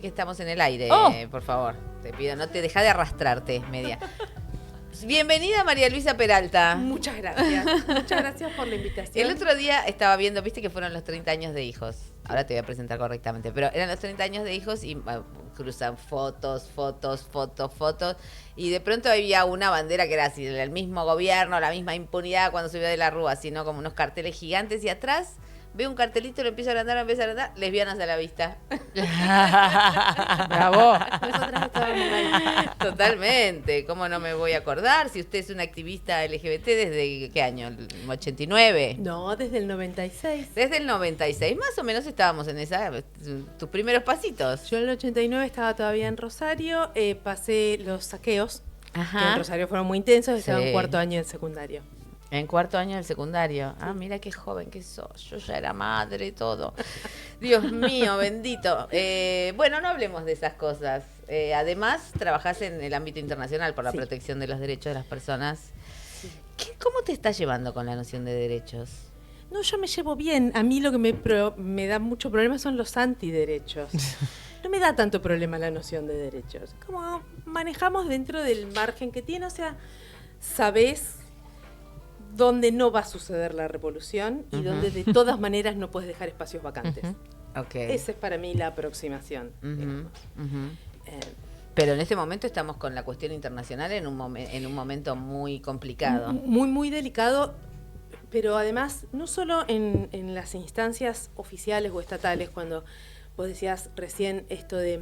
Que estamos en el aire, por favor. Te pido, no te deja de arrastrarte, media. Bienvenida María Luisa Peralta. Muchas gracias. Muchas gracias por la invitación. El otro día estaba viendo, viste que fueron los 30 años de hijos. Ahora te voy a presentar correctamente, pero eran los 30 años de hijos y cruzan fotos. Y de pronto había una bandera que era así, el mismo gobierno, la misma impunidad cuando subió de la Rúa, sino como unos carteles gigantes y atrás veo un cartelito, lo empiezo a agrandar, lesbianas a la vista. Bravo. Nosotras estábamos ahí. Totalmente. ¿Cómo no me voy a acordar? Si usted es una activista LGBT, ¿desde qué año? ¿El 89? No, desde el 96. Desde el 96. Más o menos estábamos en tus primeros pasitos. Yo en el 89 estaba todavía en Rosario, pasé los saqueos, Ajá. que en Rosario fueron muy intensos, estaba Sí. en cuarto año del secundario. En cuarto año del secundario. Ah, mira qué joven que sos. Yo ya era madre y todo. Dios mío, bendito. Bueno, no hablemos de esas cosas. Además, trabajás en el ámbito internacional por la Sí. protección de los derechos de las personas. ¿Cómo te estás llevando con la noción de derechos? No, yo me llevo bien. A mí lo que me da mucho problema son los antiderechos. No me da tanto problema la noción de derechos. Como manejamos dentro del margen que tiene, o sea, sabés donde no va a suceder la revolución y donde de todas maneras no puedes dejar espacios vacantes. Okay. Esa es para mí la aproximación. digamos. Pero en este momento estamos con la cuestión internacional en un momento muy complicado. Muy, muy delicado, pero además, no solo en las instancias oficiales o estatales, cuando vos decías recién esto de,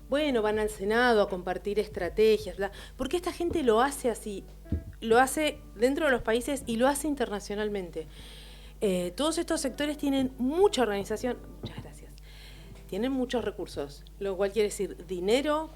bueno, van al Senado a compartir estrategias, bla, porque esta gente lo hace así, lo hace dentro de los países y lo hace internacionalmente. Todos estos sectores tienen mucha organización, muchas gracias, tienen muchos recursos, lo cual quiere decir dinero,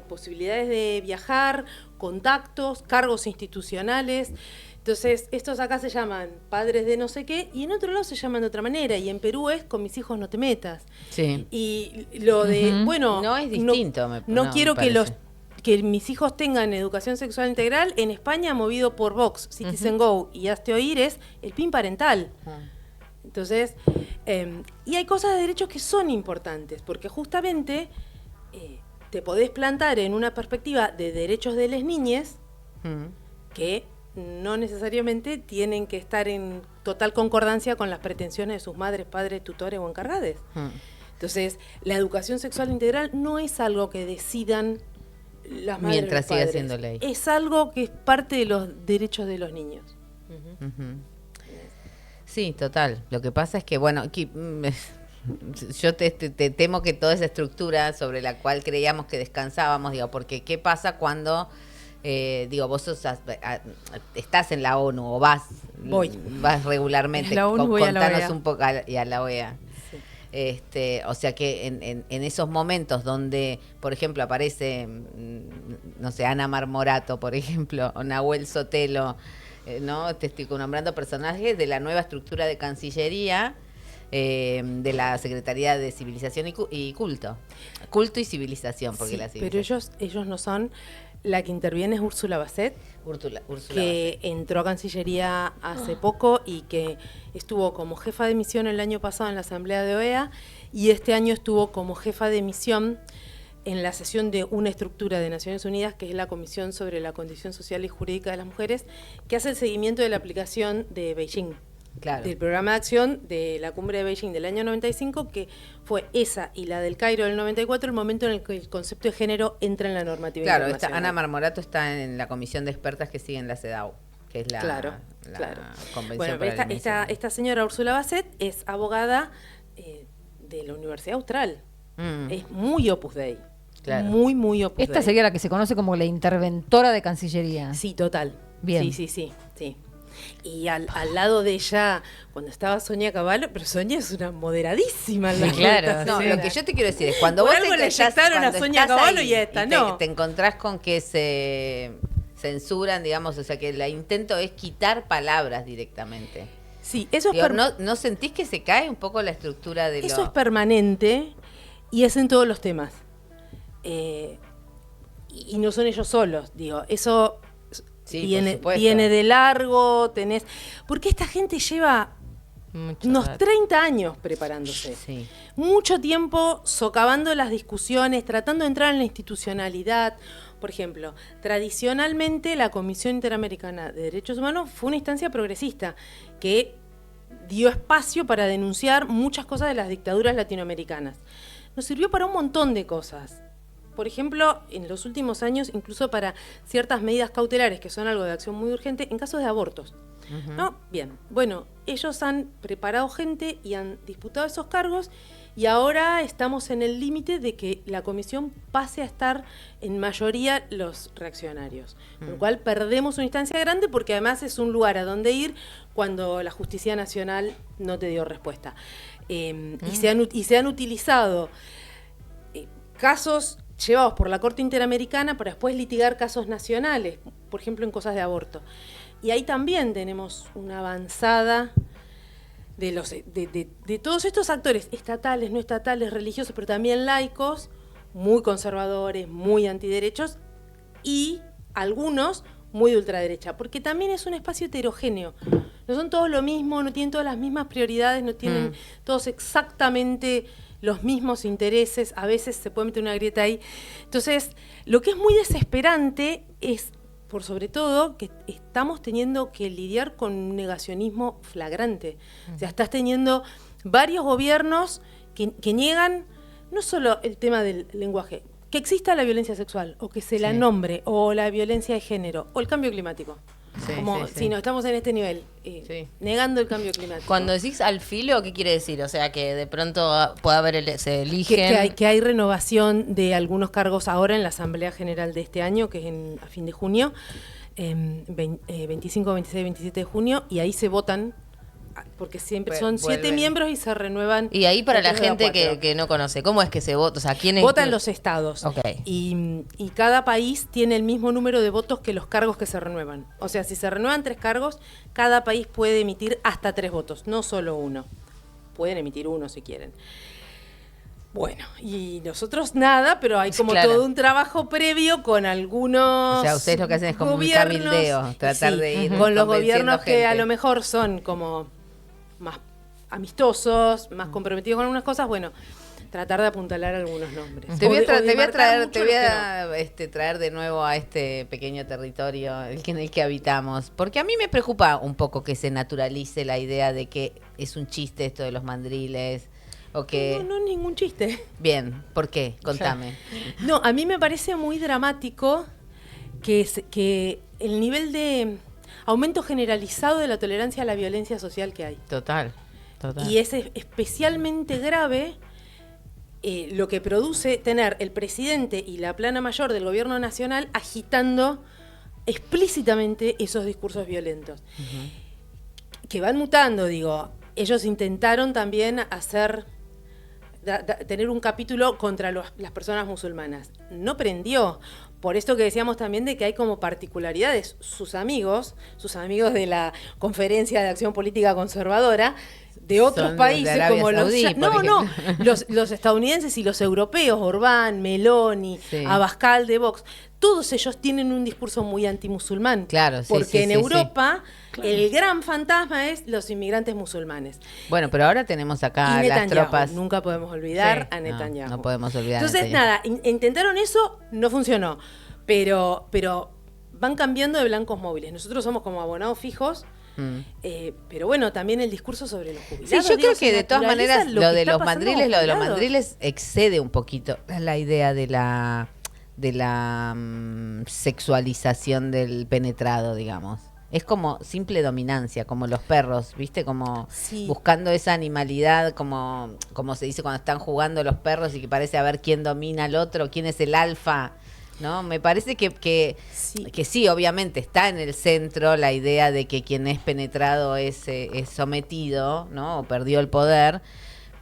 posibilidades de viajar, contactos, cargos institucionales. Entonces, estos acá se llaman padres de no sé qué, y en otro lado se llaman de otra manera, y en Perú es con mis hijos no te metas. Sí. Y lo de, bueno, No es distinto, no quiero que parece. que mis hijos tengan educación sexual integral. En España, movido por Vox, Citizen Go y Hazte Oír, es el PIN parental. Entonces, y hay cosas de derechos que son importantes, porque justamente te podés plantar en una perspectiva de derechos de las niñas que no necesariamente tienen que estar en total concordancia con las pretensiones de sus madres, padres, tutores o encargados. Entonces, la educación sexual integral no es algo que decidan las madres Mientras o siga padres. siendo ley. Es algo que es parte de los derechos de los niños. Sí, total. Lo que pasa es que, bueno, yo te temo que toda esa estructura sobre la cual creíamos que descansábamos, digo, porque ¿qué pasa cuando, vos estás en la ONU o vas regularmente? En la ONU voy a la Contanos OEA. un poco, y a la OEA. Sí. O sea que en esos momentos donde, por ejemplo, aparece, no sé, Ana Marmorato, por ejemplo, o Nahuel Sotelo, ¿no? Te estoy nombrando personajes de la nueva estructura de Cancillería, de la Secretaría de Civilización y Culto. Culto y Civilización, porque Sí, la pero civilización. ellos no son. La que interviene es Úrsula Basset, Úrsula que entró a Cancillería hace poco y que estuvo como jefa de misión el año pasado en la Asamblea de OEA, y este año estuvo como jefa de misión en la sesión de una estructura de Naciones Unidas, que es la Comisión sobre la Condición Social y Jurídica de las Mujeres, que hace el seguimiento de la aplicación de Beijing. Claro. Del programa de acción de la cumbre de Beijing del año 95, que fue esa y la del Cairo del 94, el momento en el que el concepto de género entra en la normativa Claro, internacional. Ana Marmorato está en la comisión de expertas que siguen la CEDAW, que es la Convención Bueno, para la Eliminación. esta señora Úrsula Basset es abogada de la Universidad Austral. Es muy Opus Dei. Claro. Muy, muy Opus Dei. Esta sería la que se conoce como la interventora de Cancillería. Sí, total. Bien. Sí. Y al lado de ella, cuando estaba Sonia Cavallo, pero Sonia es una moderadísima. Sí, claro. No, Sí. lo que yo te quiero decir es cuando Por vos algo le estás- inyectaron a cuando Sonia estás Cavallo ahí y a esta te, no. te encontrás con que se censuran, digamos, o sea que el intento es quitar palabras directamente. Sí, eso es Digo, ¿no sentís que se cae un poco la estructura de Eso es permanente y es en todos los temas. Y no son ellos solos, digo, eso Sí, por viene supuesto. de largo, porque esta gente lleva unos 30 años preparándose. Sí. Mucho tiempo socavando las discusiones, tratando de entrar en la institucionalidad. Por ejemplo, tradicionalmente la Comisión Interamericana de Derechos Humanos fue una instancia progresista que dio espacio para denunciar muchas cosas de las dictaduras latinoamericanas. Nos sirvió para un montón de cosas. Por ejemplo, en los últimos años, incluso para ciertas medidas cautelares que son algo de acción muy urgente en casos de abortos. ¿No? Bien, bueno, ellos han preparado gente y han disputado esos cargos y ahora estamos en el límite de que la comisión pase a estar en mayoría los reaccionarios. Con lo cual perdemos una instancia grande porque además es un lugar a donde ir cuando la Justicia Nacional no te dio respuesta. Y se han utilizado casos llevados por la Corte Interamericana para después litigar casos nacionales, por ejemplo en cosas de aborto. Y ahí también tenemos una avanzada de todos estos actores, estatales, no estatales, religiosos, pero también laicos, muy conservadores, muy antiderechos, y algunos muy de ultraderecha, porque también es un espacio heterogéneo. No son todos lo mismo, no tienen todas las mismas prioridades, no tienen todos exactamente los mismos intereses, a veces se puede meter una grieta ahí. Entonces, lo que es muy desesperante es, por sobre todo, que estamos teniendo que lidiar con un negacionismo flagrante. O sea, estás teniendo varios gobiernos que niegan no solo el tema del lenguaje, que exista la violencia sexual, o que se la nombre, o la violencia de género, o el cambio climático. Si no estamos en este nivel, negando el cambio climático. Cuando decís al filo, ¿qué quiere decir? O sea, que de pronto puede haber, se eligen... Que hay renovación de algunos cargos ahora en la Asamblea General de este año, que es a fin de junio, 25, 26, 27 de junio, y ahí se votan, porque siempre son 7 miembros y se renuevan. Y ahí para la gente que no conoce, ¿cómo es que se vota? O sea, ¿quiénes votan los estados? Okay. Y cada país tiene el mismo número de votos que los cargos que se renuevan. O sea, si se renuevan 3 cargos, cada país puede emitir hasta 3 votos, no solo uno. Pueden emitir uno si quieren. Bueno, y nosotros nada, pero hay como todo un trabajo previo con algunos. O sea, ustedes lo que hacen es como un cabildeo, tratar de ir con los gobiernos que a lo mejor son como más amistosos, más comprometidos con algunas cosas, bueno, tratar de apuntalar algunos nombres. Te voy a traer de nuevo a este pequeño territorio en el que habitamos, porque a mí me preocupa un poco que se naturalice la idea de que es un chiste esto de los mandriles. O que... No, ningún chiste. Bien, ¿por qué? Contame. No, a mí me parece muy dramático que el nivel de aumento generalizado de la tolerancia a la violencia social que hay. Total. Y es especialmente grave lo que produce tener el presidente y la plana mayor del gobierno nacional agitando explícitamente esos discursos violentos. Que van mutando, digo. Ellos intentaron también tener un capítulo contra las personas musulmanas. No prendió. Por esto que decíamos también de que hay como particularidades. Sus amigos de la Conferencia de Acción Política Conservadora, de otros países como los estadounidenses y los europeos, Orbán, Meloni, Abascal de Vox, todos ellos tienen un discurso muy antimusulmán. Claro, porque en Europa el gran fantasma es los inmigrantes musulmanes. Bueno, pero ahora tenemos acá las tropas. Nunca podemos olvidar a Netanyahu. No podemos olvidar. Entonces, intentaron eso, no funcionó. Pero van cambiando de blancos móviles. Nosotros somos como abonados fijos. Pero bueno, también el discurso sobre los jubilados. Sí, yo creo que de todas maneras lo de los mandriles excede un poquito la idea de la sexualización del penetrado, digamos. Es como simple dominancia, como los perros, ¿viste? Como buscando esa animalidad, como se dice cuando están jugando los perros y que parece a ver quién domina al otro, quién es el alfa, ¿no? Me parece que sí, obviamente está en el centro la idea de que quien es penetrado es sometido, ¿no? O perdió el poder,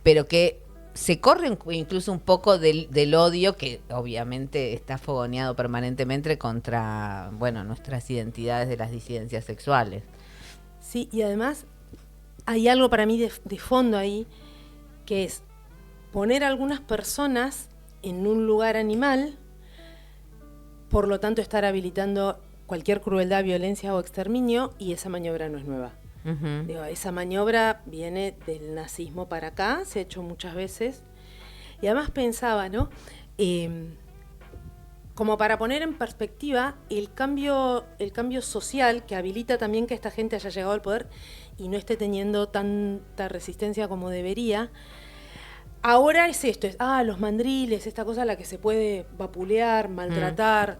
pero que se corre incluso un poco del odio que obviamente está fogoneado permanentemente contra, nuestras identidades de las disidencias sexuales. Sí, y además hay algo para mí de fondo ahí, que es poner a algunas personas en un lugar animal, por lo tanto estar habilitando cualquier crueldad, violencia o exterminio, y esa maniobra no es nueva. Ujú. Digo, esa maniobra viene del nazismo para acá, se ha hecho muchas veces. Y además pensaba, ¿no? Como para poner en perspectiva el cambio social que habilita también que esta gente haya llegado al poder y no esté teniendo tanta resistencia como debería. Ahora es esto, los mandriles, esta cosa a la que se puede vapulear, maltratar.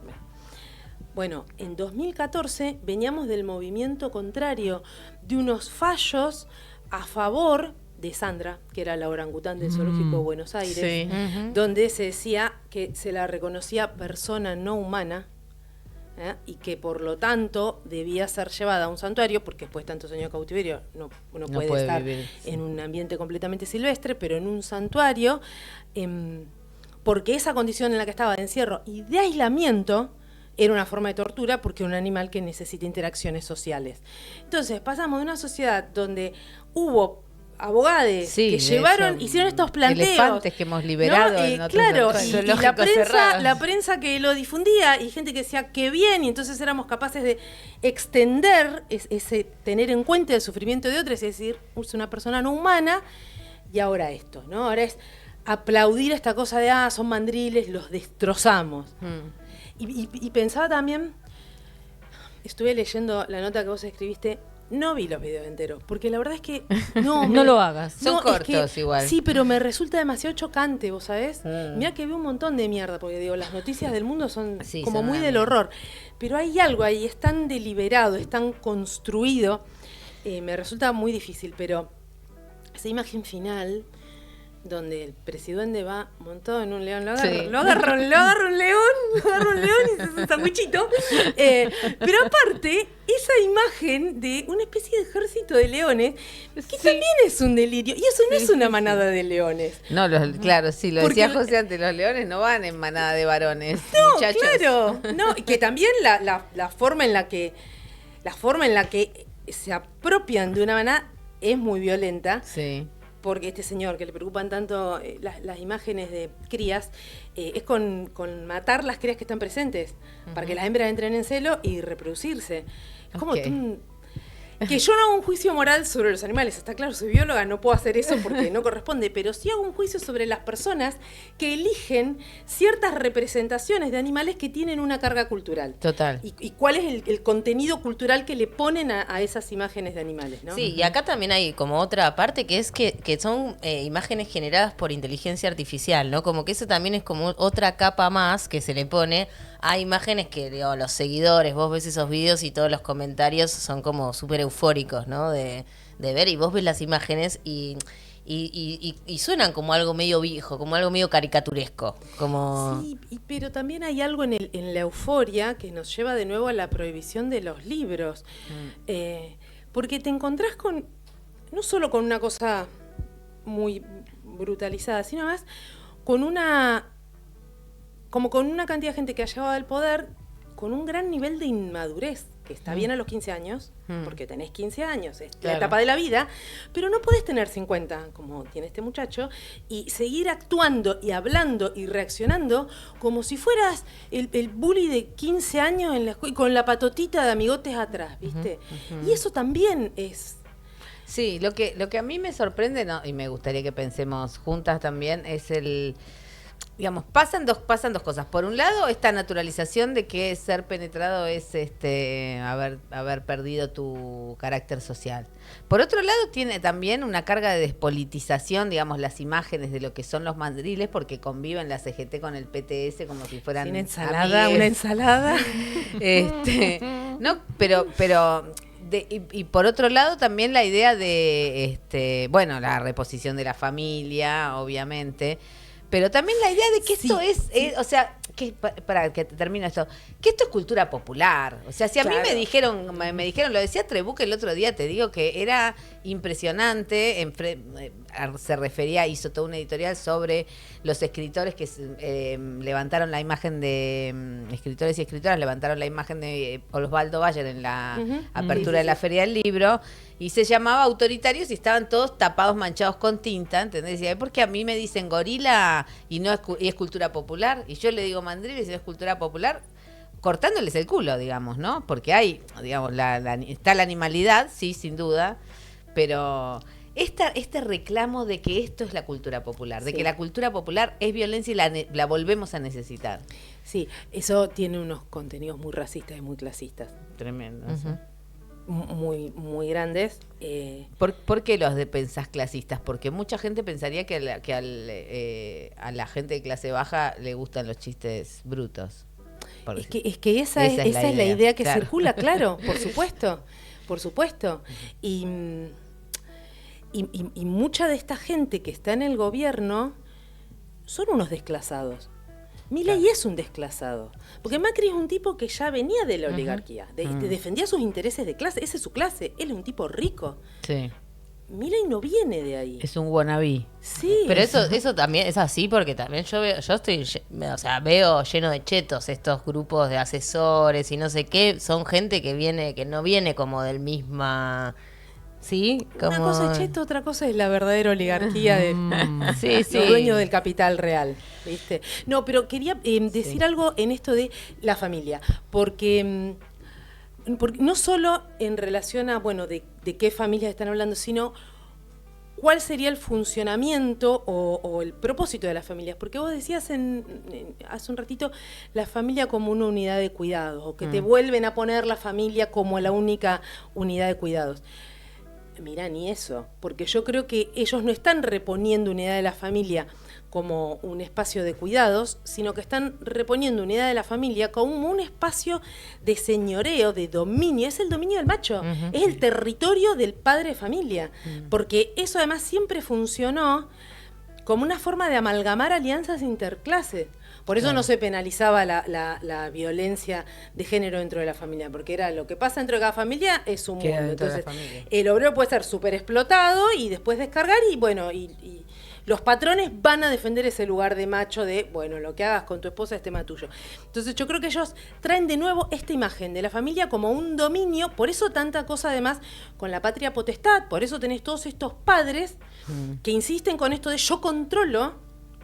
Bueno, en 2014 veníamos del movimiento contrario, de unos fallos a favor de Sandra, que era la orangután del Zoológico de Buenos Aires, Sí. donde se decía que se la reconocía persona no humana, y que por lo tanto debía ser llevada a un santuario, porque después de tantos años de cautiverio uno No puede puede estar vivir, sí. en un ambiente completamente silvestre, pero en un santuario, porque esa condición en la que estaba de encierro y de aislamiento era una forma de tortura porque era un animal que necesita interacciones sociales. Entonces pasamos de una sociedad donde hubo abogados Sí, que de llevaron, hecho, hicieron estos planteos. elefantes que hemos liberado ¿no? en otros claro, y zoológicos cerrados. la prensa que lo difundía y gente que decía que bien, y entonces éramos capaces de extender ese tener en cuenta el sufrimiento de otros, es decir, es una persona no humana, y ahora esto, ¿no? Ahora es aplaudir esta cosa de, son mandriles, los destrozamos. Y pensaba también, estuve leyendo la nota que vos escribiste. No vi los videos enteros, porque la verdad es que No lo hagas. Son es cortos que, igual. Sí, pero me resulta demasiado chocante, ¿vos sabés? Mirá que veo un montón de mierda, porque digo, las noticias del mundo son Sí, como son muy una del mierda. horror. Pero hay algo ahí, es tan deliberado, es tan construido. Me resulta muy difícil, pero esa imagen final, donde el presidente va montado en un león, lo agarra, Sí. lo agarra un león y se hace un sandwichito. Pero aparte, esa imagen de una especie de ejército de leones, que también es un delirio. Y eso no es una manada de leones. No, claro, sí, lo Porque decía José antes, los leones no van en manada de varones, No, muchachos. claro. No, y que también la forma en la que se apropian de una manada es muy violenta. Sí. Porque este señor que le preocupan tanto las imágenes de crías, es con matar las crías que están presentes, para que las hembras entren en celo y reproducirse. Es como Ok. que yo no hago un juicio moral sobre los animales, está claro, soy bióloga, no puedo hacer eso porque no corresponde, pero sí hago un juicio sobre las personas que eligen ciertas representaciones de animales que tienen una carga cultural. Total. Y cuál es el contenido cultural que le ponen a esas imágenes de animales, ¿no? Sí, y acá también hay como otra parte que es que son imágenes generadas por inteligencia artificial, ¿no? Como que eso también es como otra capa más que se le pone a imágenes que, digo, los seguidores, vos ves esos videos y todos los comentarios son como súper eufóricos, ¿no? De ver, y vos ves las imágenes y suenan como algo medio viejo, como algo medio caricaturesco, como... Sí, pero también hay algo en la euforia que nos lleva de nuevo a la prohibición de los libros. Porque te encontrás no solo con una cosa muy brutalizada, sino más con con una cantidad de gente que ha llegado al poder con un gran nivel de inmadurez, que está bien a los 15 años, porque tenés 15 años, es la Claro. etapa de la vida, pero no podés tener 50, como tiene este muchacho, y seguir actuando y hablando y reaccionando como si fueras el bully de 15 años en la escuela, con la patotita de amigotes atrás, ¿viste? Y eso también es... Sí, lo que a mí me sorprende, ¿no? Y me gustaría que pensemos juntas también, es digamos, pasan dos cosas. Por un lado, esta naturalización de que ser penetrado es haber perdido tu carácter social. Por otro lado, tiene también una carga de despolitización, digamos, las imágenes de lo que son los mandriles, porque conviven la CGT con el PTS como si fueran Una ensalada, amigues. una ensalada. No, pero y por otro lado también la idea de bueno, la reposición de la familia, obviamente, pero también la idea de que esto o sea, para que termine esto, que esto es cultura popular. O sea, si a mí Claro. me dijeron, lo decía Trebuque el otro día, te digo que era impresionante, se refería, hizo todo un editorial sobre los escritores que levantaron la imagen de, escritores y escritoras levantaron la imagen de Osvaldo Bayer en la apertura de la Feria del Libro, y se llamaba Autoritarios y estaban todos tapados, manchados con tinta, ¿entendés? Y ahí, porque a mí me dicen gorila y no es, y es cultura popular, y yo le digo mandril y si no es cultura popular, cortándoles el culo, digamos, ¿no? Porque hay, digamos, está la animalidad, sí, sin duda, pero este reclamo de que esto es la cultura popular, de Sí. que la cultura popular es violencia y la volvemos a necesitar. Sí, eso tiene unos contenidos muy racistas y muy clasistas, Tremendo. muy, muy grandes. ¿Por qué pensás clasistas? Porque mucha gente pensaría que a la gente de clase baja le gustan los chistes brutos. Es que esa es la idea que claro. circula, claro, por supuesto, por supuesto. Y mucha de esta gente que está en el gobierno son unos desclasados. Milei es un desclasado, porque Macri es un tipo que ya venía de la oligarquía, defendía sus intereses de clase, esa es su clase, él es un tipo rico. Sí. Milei no viene de ahí. Es un wannabe. Sí. Pero eso también es así porque también yo veo lleno de chetos estos grupos de asesores y no sé qué, son gente que no viene como del misma, ¿sí? Como... Una cosa es cheto, otra cosa es la verdadera oligarquía de Sí, sí. los dueños del capital real, ¿viste? No, pero quería decir algo en esto de la familia, porque no solo en relación a, bueno, de qué familias están hablando, sino cuál sería el funcionamiento o el propósito de las familias. Porque vos decías hace un ratito la familia como una unidad de cuidados, o que te vuelven a poner la familia como la única unidad de cuidados. Mirá, ni eso, porque yo creo que ellos no están reponiendo unidad de la familia como un espacio de cuidados, sino que están reponiendo unidad de la familia como un espacio de señoreo, de dominio. Es el dominio del macho, es el territorio del padre de familia, porque eso además siempre funcionó como una forma de amalgamar alianzas interclases. Por eso no se penalizaba la violencia de género dentro de la familia, porque era lo que pasa dentro de cada familia es un Queda mundo. dentro de la Entonces, familia. el obrero puede ser súper explotado y después descargar y bueno, y los patrones van a defender ese lugar de macho de, bueno, lo que hagas con tu esposa es tema tuyo. Entonces yo creo que ellos traen de nuevo esta imagen de la familia como un dominio, por eso tanta cosa además con la patria potestad, por eso tenés todos estos padres que insisten con esto de yo controlo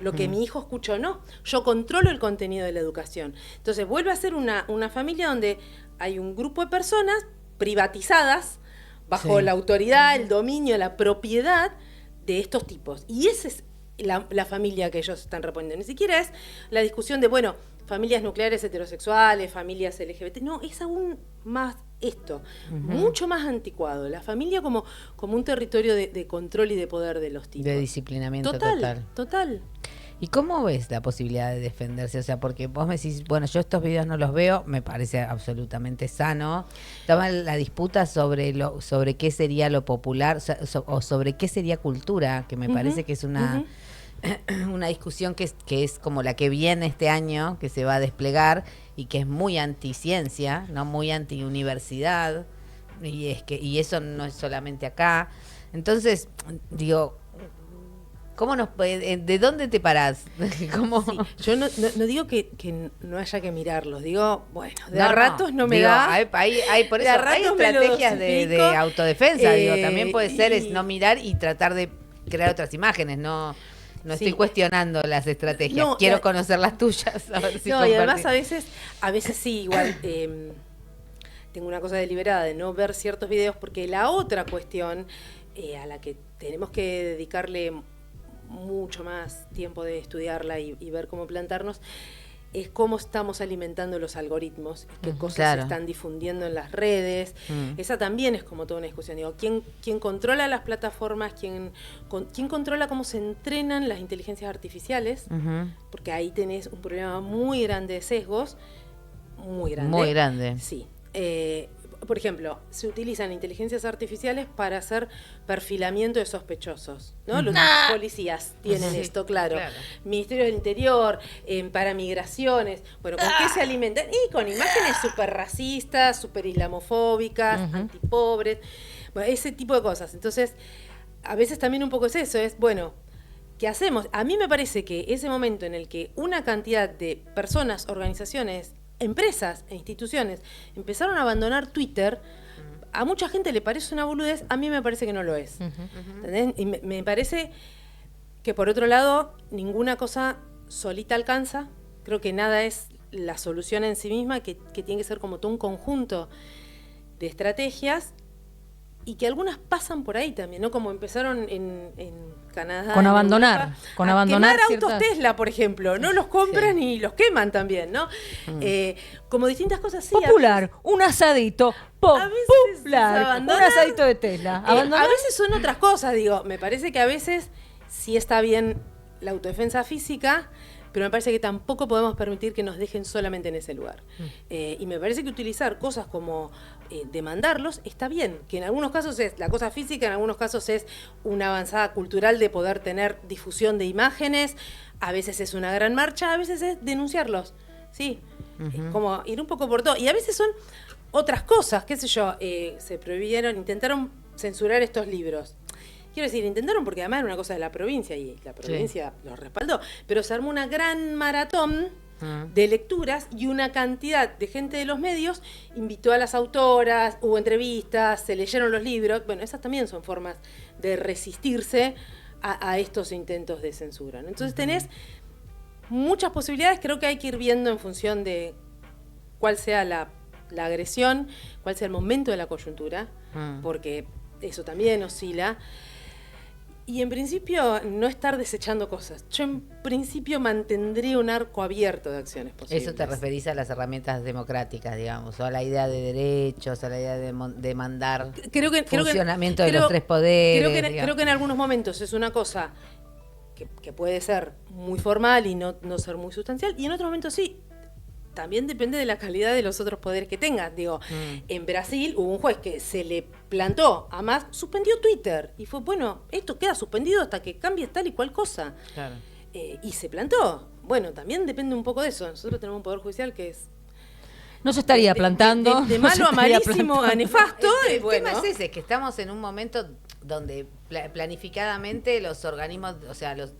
lo que mi hijo escucha o no, yo controlo el contenido de la educación. Entonces vuelve a ser una familia donde hay un grupo de personas privatizadas bajo la autoridad, el dominio, la propiedad de estos tipos. Y esa es la familia que ellos están reponiendo. Ni siquiera es la discusión de, bueno, familias nucleares heterosexuales, familias LGBT. No, es aún más esto, mucho más anticuado. La familia como un territorio de control y de poder de los tipos. De disciplinamiento total. Total. ¿Y cómo ves la posibilidad de defenderse? O sea, porque vos me decís, bueno, yo estos videos no los veo, me parece absolutamente sano. Estaba la disputa sobre qué sería lo popular, o sobre qué sería cultura, que me parece que es una discusión que es como la que viene este año, que se va a desplegar y que es muy anticiencia, ¿no? Muy anti-universidad, y eso no es solamente acá. Entonces, digo, ¿de dónde te parás? ¿Cómo? Sí, yo no digo que no haya que mirarlos, digo, bueno, de No, a ratos no me digo, da. Hay por de eso a hay ratos me lo estrategias de dosifico, autodefensa, digo, también puede ser es y- no mirar y tratar de crear otras imágenes, no Sí. estoy cuestionando las estrategias, No, quiero conocer las tuyas, a ver si No, y además compartimos. a veces sí, igual tengo una cosa deliberada de no ver ciertos videos, porque la otra cuestión a la que tenemos que dedicarle mucho más tiempo de estudiarla y ver cómo plantarnos, es cómo estamos alimentando los algoritmos, qué cosas claro. se están difundiendo en las redes. Esa también es como toda una discusión. Digo, ¿quién controla las plataformas? ¿Quién controla cómo se entrenan las inteligencias artificiales? Porque ahí tenés un problema muy grande de sesgos, muy grande. Muy grande. Sí. Por ejemplo, se utilizan inteligencias artificiales para hacer perfilamiento de sospechosos, ¿no? Los policías tienen Sí, esto, claro. claro. Ministerio del Interior, para migraciones. Bueno, ¿con qué se alimentan? Y con imágenes súper racistas, súper islamofóbicas, antipobres, bueno, ese tipo de cosas. Entonces, a veces también un poco es eso, es, bueno, ¿qué hacemos? A mí me parece que ese momento en el que una cantidad de personas, organizaciones, empresas e instituciones empezaron a abandonar Twitter, a mucha gente le parece una boludez, a mí me parece que no lo es. ¿Entendés? Y me parece que por otro lado, ninguna cosa solita alcanza, creo que nada es la solución en sí misma, que tiene que ser como todo un conjunto de estrategias y que algunas pasan por ahí también, ¿no? Como empezaron en Canadá. Con en abandonar, Europa, con a abandonar quemar ciertas- autos Tesla, por ejemplo, ¿no? Los compran y los queman también, ¿no? Como distintas cosas, sí. Popular, un asadito. A veces es Popular, un abandonar. asadito de Tesla. A Abandonar. veces son otras cosas, digo. Me parece que a veces sí está bien la autodefensa física, pero me parece que tampoco podemos permitir que nos dejen solamente en ese lugar. Y me parece que utilizar cosas como demandarlos está bien, que en algunos casos es la cosa física, en algunos casos es una avanzada cultural de poder tener difusión de imágenes, a veces es una gran marcha, a veces es denunciarlos, ¿sí? Como ir un poco por todo. Y a veces son otras cosas, qué sé yo, se prohibieron, intentaron censurar estos libros. Quiero decir, intentaron porque además era una cosa de la provincia y la provincia lo respaldó, pero se armó una gran maratón de lecturas y una cantidad de gente de los medios invitó a las autoras, hubo entrevistas, se leyeron los libros. Bueno, esas también son formas de resistirse a estos intentos de censura, ¿no? Entonces tenés muchas posibilidades, creo que hay que ir viendo en función de cuál sea la agresión, cuál sea el momento de la coyuntura, porque eso también oscila. Y en principio no estar desechando cosas. Yo en principio mantendría un arco abierto de acciones posibles. Eso te referís a las herramientas democráticas, digamos, o a la idea de derechos, a la idea de mandar funcionamiento de los tres poderes. Creo que en algunos momentos es una cosa que puede ser muy formal y no ser muy sustancial, y en otros momentos sí. También depende de la calidad de los otros poderes que tengan. Digo, en Brasil hubo un juez que se le plantó a Mas, suspendió Twitter. Y fue, bueno, esto queda suspendido hasta que cambie tal y cual cosa. Claro. Y se plantó. Bueno, también depende un poco de eso. Nosotros tenemos un poder judicial que es No se estaría plantando. de no se malo a estaría malísimo a plantando. nefasto. El bueno. tema es ese, que estamos en un momento donde planificadamente los organismos, o sea, los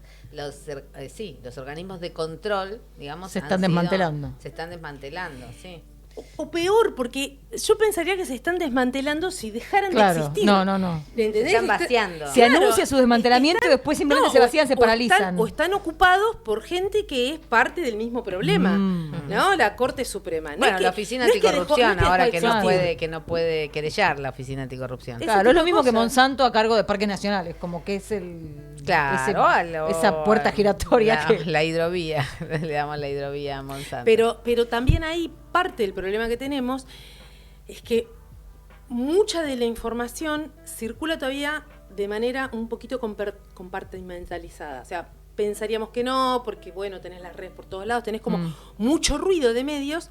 organismos de control, digamos, Se están desmantelando. Se están desmantelando, sí. O peor, porque yo pensaría que se están desmantelando si dejaran de Claro, existir. no. ¿Entendés? Se están vaciando. Se anuncia su desmantelamiento y después simplemente se vacían, se paralizan. O están ocupados por gente que es parte del mismo problema, ¿no? La Corte Suprema. No Bueno, es que- la Oficina no es que Anticorrupción, dejó- ahora que no existir. puede querellar la Oficina Anticorrupción. Ese Claro, tipo es lo de mismo que cosas. Monsanto a cargo de parques nacionales, como que es Claro, esa puerta giratoria que... la hidrovía, le damos la hidrovía a Monsanto. Pero también ahí parte del problema que tenemos es que mucha de la información circula todavía de manera un poquito compartimentalizada. O sea, pensaríamos que no, porque bueno, tenés las redes por todos lados, tenés como mucho ruido de medios,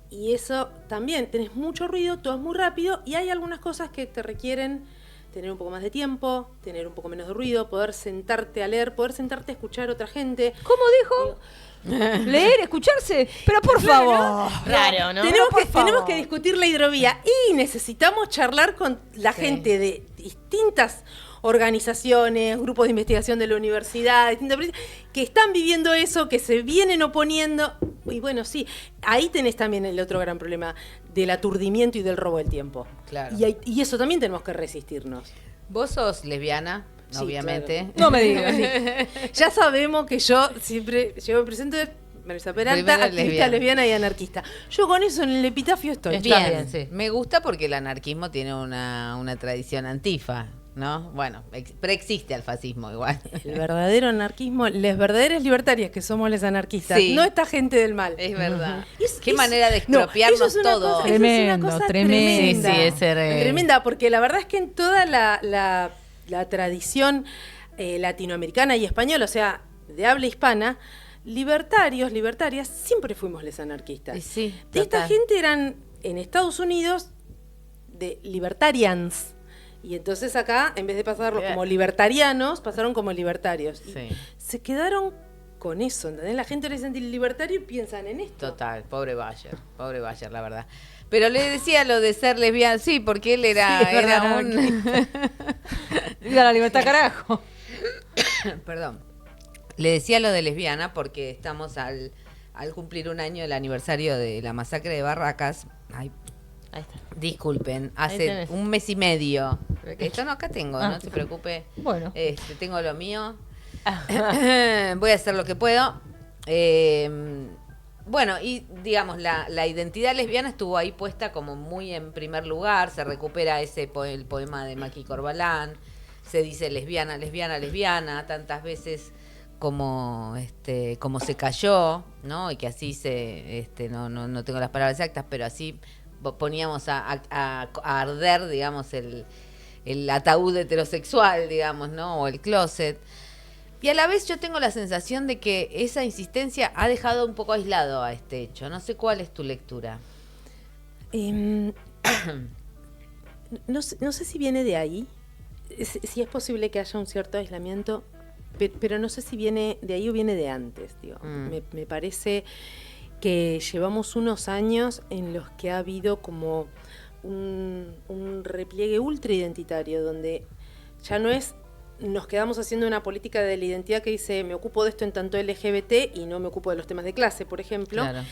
y eso también, tenés mucho ruido, todo es muy rápido, y hay algunas cosas que te requieren tener un poco más de tiempo, tener un poco menos de ruido, poder sentarte a leer, poder sentarte a escuchar a otra gente. ¿Cómo dijo? Leer, escucharse. Pero por favor. Raro, ¿no? Tenemos Por que, tenemos favor. que discutir la hidrovía y necesitamos charlar con la gente de distintas organizaciones, grupos de investigación de la universidad, que están viviendo eso, que se vienen oponiendo. Y bueno, sí, ahí tenés también el otro gran problema del aturdimiento y del robo del tiempo. Claro. Y eso también tenemos que resistirnos. Vos sos lesbiana, Sí, obviamente. claro. No me digas. Ya sabemos que yo siempre me presento de Marisa Peralta, Primero activista lesbiana y anarquista. Yo con eso en el epitafio estoy. Está Bien. bien, sí. Me gusta porque el anarquismo tiene una tradición antifa, ¿no? Bueno, preexiste al fascismo igual. El verdadero anarquismo, las verdaderas libertarias que somos los anarquistas, Sí. no esta gente del mal. Es verdad. Es- Qué es- manera de no, expropiarnos eso es una todo. cosa- eso es una Tremendo, cosa tremendo. tremenda. Sí, ese re- Tremenda, porque la verdad es que en toda la tradición latinoamericana y española, o sea, de habla hispana, libertarios, libertarias, siempre fuimos les anarquistas. Y sí, De esta total. gente eran, en Estados Unidos, de libertarians. Y entonces acá, en vez de pasarlos Bien. como libertarianos, pasaron como libertarios. Y Sí. se quedaron con eso, ¿entendés? La gente le dice libertario y piensan en esto. Total, pobre Bayer, la verdad. Pero le decía lo de ser lesbiana, sí, porque él era, Sí, es era verdad, un... Viva la libertad, carajo. Perdón. Le decía lo de lesbiana porque estamos al cumplir un año del aniversario de la masacre de Barracas. Ay, Ahí está. disculpen, Ahí hace tenés. un mes y medio. Esto no, acá tengo, Ah. no se preocupe. Bueno. Tengo lo mío. Voy a hacer lo que puedo. Bueno, y digamos, la identidad lesbiana estuvo ahí puesta como muy en primer lugar, se recupera el poema de Maki Corbalán, se dice lesbiana, lesbiana, lesbiana, tantas veces como se cayó, ¿no? Y que así no tengo las palabras exactas, pero así poníamos a arder, digamos, el ataúd heterosexual, digamos, ¿no? O el closet. Y a la vez yo tengo la sensación de que esa insistencia ha dejado un poco aislado a este hecho. No sé cuál es tu lectura. No sé si viene de ahí, si es posible que haya un cierto aislamiento, pero no sé si viene de ahí o viene de antes. Digo. Me parece que llevamos unos años en los que ha habido como un repliegue ultra identitario, donde ya no es nos quedamos haciendo una política de la identidad que dice me ocupo de esto en tanto LGBT y no me ocupo de los temas de clase, por ejemplo, Claro.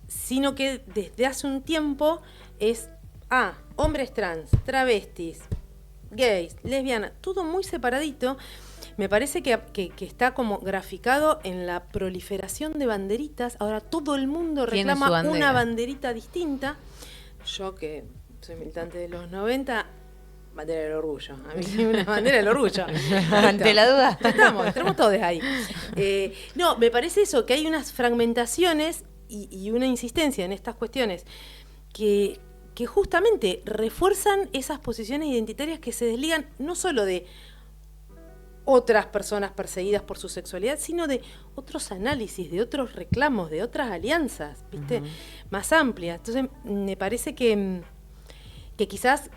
Sino que desde hace un tiempo es hombres trans, travestis, gays, lesbianas, todo muy separadito. Me parece que está como graficado en la proliferación de banderitas. Ahora todo el mundo Tiene su reclama bandera. una banderita distinta. Yo que soy militante de los 90, bandera del orgullo. A mí una bandera del orgullo. Ante la duda. Estamos todos ahí. No, me parece eso, que hay unas fragmentaciones y una insistencia en estas cuestiones que justamente refuerzan esas posiciones identitarias que se desligan no solo de otras personas perseguidas por su sexualidad, sino de otros análisis, de otros reclamos, de otras alianzas, ¿viste? Más amplias. Entonces, me parece que quizás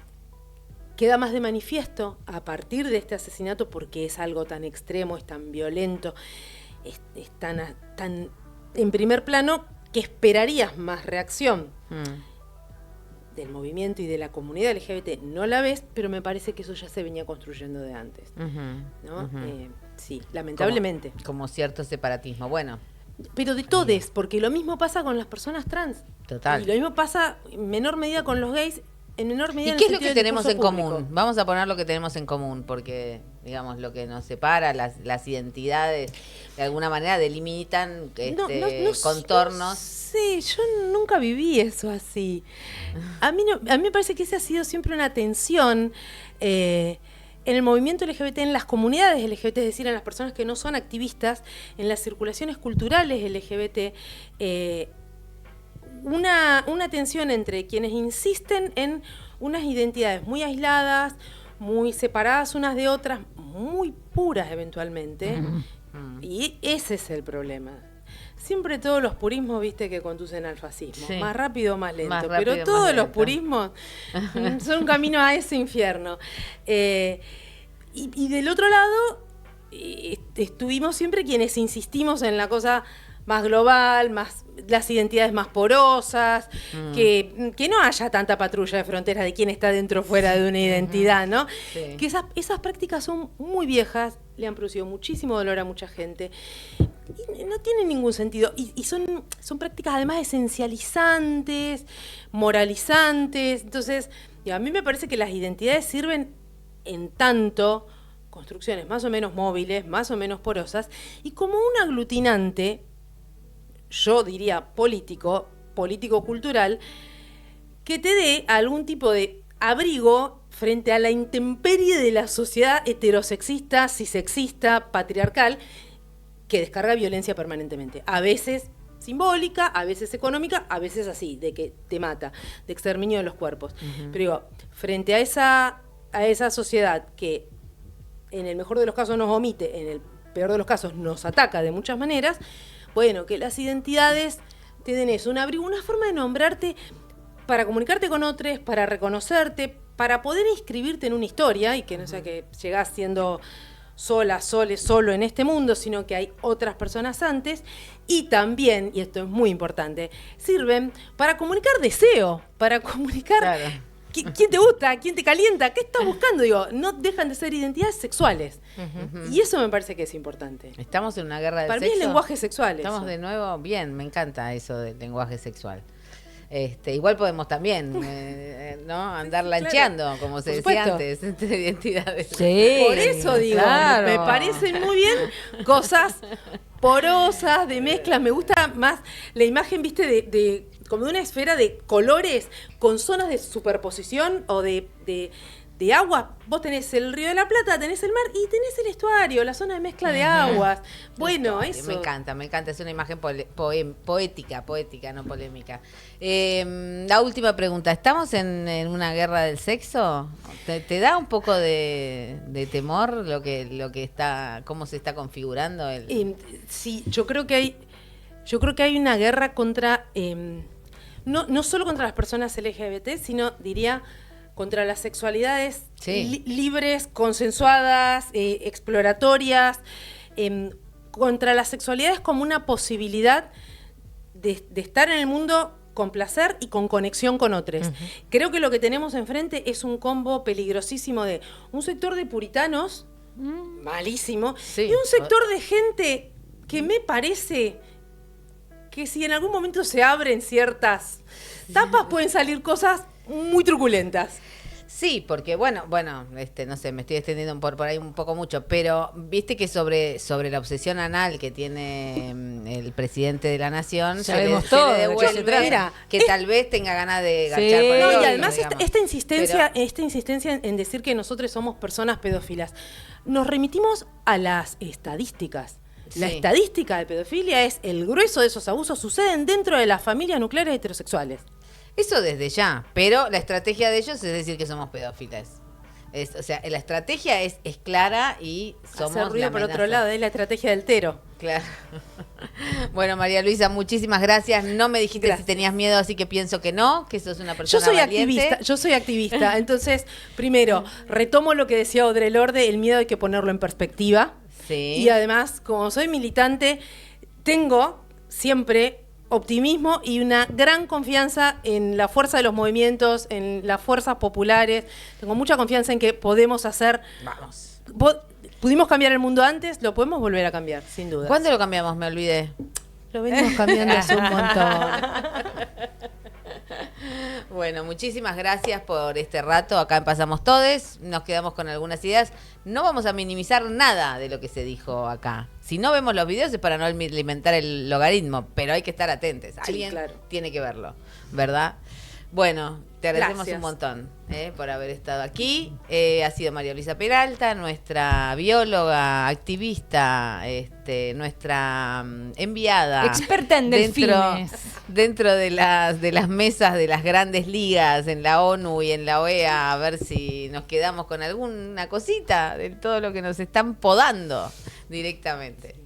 queda más de manifiesto a partir de este asesinato, porque es algo tan extremo, es tan violento, es tan en primer plano, que esperarías más reacción del movimiento y de la comunidad LGBT. No la ves, pero me parece que eso ya se venía construyendo de antes, ¿no? Sí, lamentablemente. Como cierto separatismo. Bueno, Pero de todes, porque lo mismo pasa con las personas trans. total. Y lo mismo pasa en menor medida con los gays, en menor medida ¿Y en qué el es lo sentido que del tenemos en discurso común? público. Vamos a poner lo que tenemos en común, porque, digamos, lo que nos separa, las identidades, de alguna manera delimitan contornos. Sí, yo nunca viví eso así. A mí me parece que esa ha sido siempre una tensión en el movimiento LGBT, en las comunidades LGBT, es decir, en las personas que no son activistas, en las circulaciones culturales LGBT, una tensión entre quienes insisten en unas identidades muy aisladas, muy separadas unas de otras, muy puras eventualmente, y ese es el problema. Siempre todos los purismos, viste, que conducen al fascismo. Sí. Más rápido o más lento. Más rápido, pero más todos los lento. purismos son un camino a ese infierno. Y del otro lado, estuvimos siempre quienes insistimos en la cosa más global, más las identidades más porosas, que no haya tanta patrulla de fronteras de quién está dentro o fuera de una identidad, ¿no? Sí. Que esas prácticas son muy viejas, le han producido muchísimo dolor a mucha gente. Y no tienen ningún sentido. Y son prácticas además esencializantes, moralizantes. Entonces, a mí me parece que las identidades sirven en tanto construcciones más o menos móviles, más o menos porosas, y como un aglutinante, yo diría político-cultural, que te dé algún tipo de abrigo frente a la intemperie de la sociedad heterosexista, cisexista, patriarcal, que descarga violencia permanentemente. A veces simbólica, a veces económica, a veces así, de que te mata, de exterminio de los cuerpos. Pero digo, frente a esa sociedad que en el mejor de los casos nos omite, en el peor de los casos nos ataca de muchas maneras, bueno, que las identidades te den eso, un abrigo, una forma de nombrarte para comunicarte con otros, para reconocerte, para poder inscribirte en una historia y que no sea que llegás siendo solo en este mundo, sino que hay otras personas antes, y también, y esto es muy importante, sirven para comunicar deseo, para comunicar Claro. quién te gusta, quién te calienta, qué estás buscando, digo, no dejan de ser identidades sexuales. Y eso me parece que es importante. Estamos en una guerra del Para mí sexo. es lenguaje sexual. Estamos eso. de nuevo, bien, me encanta eso del lenguaje sexual. Igual podemos también, ¿no? Andar Sí, lancheando, claro. como se Por decía supuesto. antes, entre identidades. Sí. Por eso digo, claro. me parecen muy bien cosas porosas, de mezclas. Me gusta más la imagen, viste, de como de una esfera de colores con zonas de superposición o de agua. Vos tenés el Río de la Plata, tenés el mar y tenés el estuario, la zona de mezcla de aguas. Bueno, eso. Me encanta. Es una imagen poética, no polémica. La última pregunta. ¿Estamos en una guerra del sexo? ¿Te da un poco de temor lo que está, cómo se está configurando? Sí, yo creo que hay una guerra contra, no solo contra las personas LGBT, sino, diría, contra las sexualidades libres, consensuadas, exploratorias, contra las sexualidades como una posibilidad de estar en el mundo con placer y con conexión con otros. Uh-huh. Creo que lo que tenemos enfrente es un combo peligrosísimo de un sector de puritanos, malísimo, y un sector de gente que me parece que si en algún momento se abren ciertas tapas pueden salir cosas muy truculentas. Sí, porque bueno, no sé, me estoy extendiendo por ahí un poco mucho, pero viste que sobre la obsesión anal que tiene el presidente de la nación, se le devuelve que tal vez tenga ganas de garchar por el y oído, además esta insistencia en decir que nosotros somos personas pedófilas, nos remitimos a las estadísticas. La estadística de pedofilia es el grueso de esos abusos suceden dentro de las familias nucleares heterosexuales. Eso desde ya, pero la estrategia de ellos es decir que somos pedófilas. O sea, la estrategia es clara y somos hacer ruido por otro lado, es la estrategia del tero. Claro. Bueno, María Luisa, muchísimas gracias. No me dijiste si tenías miedo, así que pienso que no, que sos una persona valiente. Yo soy activista. Entonces, primero, retomo lo que decía Audre Lorde, el miedo hay que ponerlo en perspectiva. Sí. Y además, como soy militante, tengo siempre optimismo y una gran confianza en la fuerza de los movimientos, en las fuerzas populares. Tengo mucha confianza en que podemos hacer... Vamos. Pudimos cambiar el mundo antes, lo podemos volver a cambiar, sin duda. ¿Cuándo lo cambiamos? Me olvidé. Lo venimos cambiando hace un montón. Bueno, muchísimas gracias por este rato. Acá en Pasamos Todes, nos quedamos con algunas ideas. No vamos a minimizar nada de lo que se dijo acá. Si no vemos los videos es para no alimentar el logaritmo, pero hay que estar atentos. Alguien tiene que verlo, ¿verdad? Bueno, te agradecemos un montón por haber estado aquí. Ha sido María Luisa Peralta, nuestra bióloga, activista, nuestra enviada. Experta en delfines. Dentro de las mesas de las grandes ligas en la ONU y en la OEA, a ver si nos quedamos con alguna cosita de todo lo que nos están podando directamente.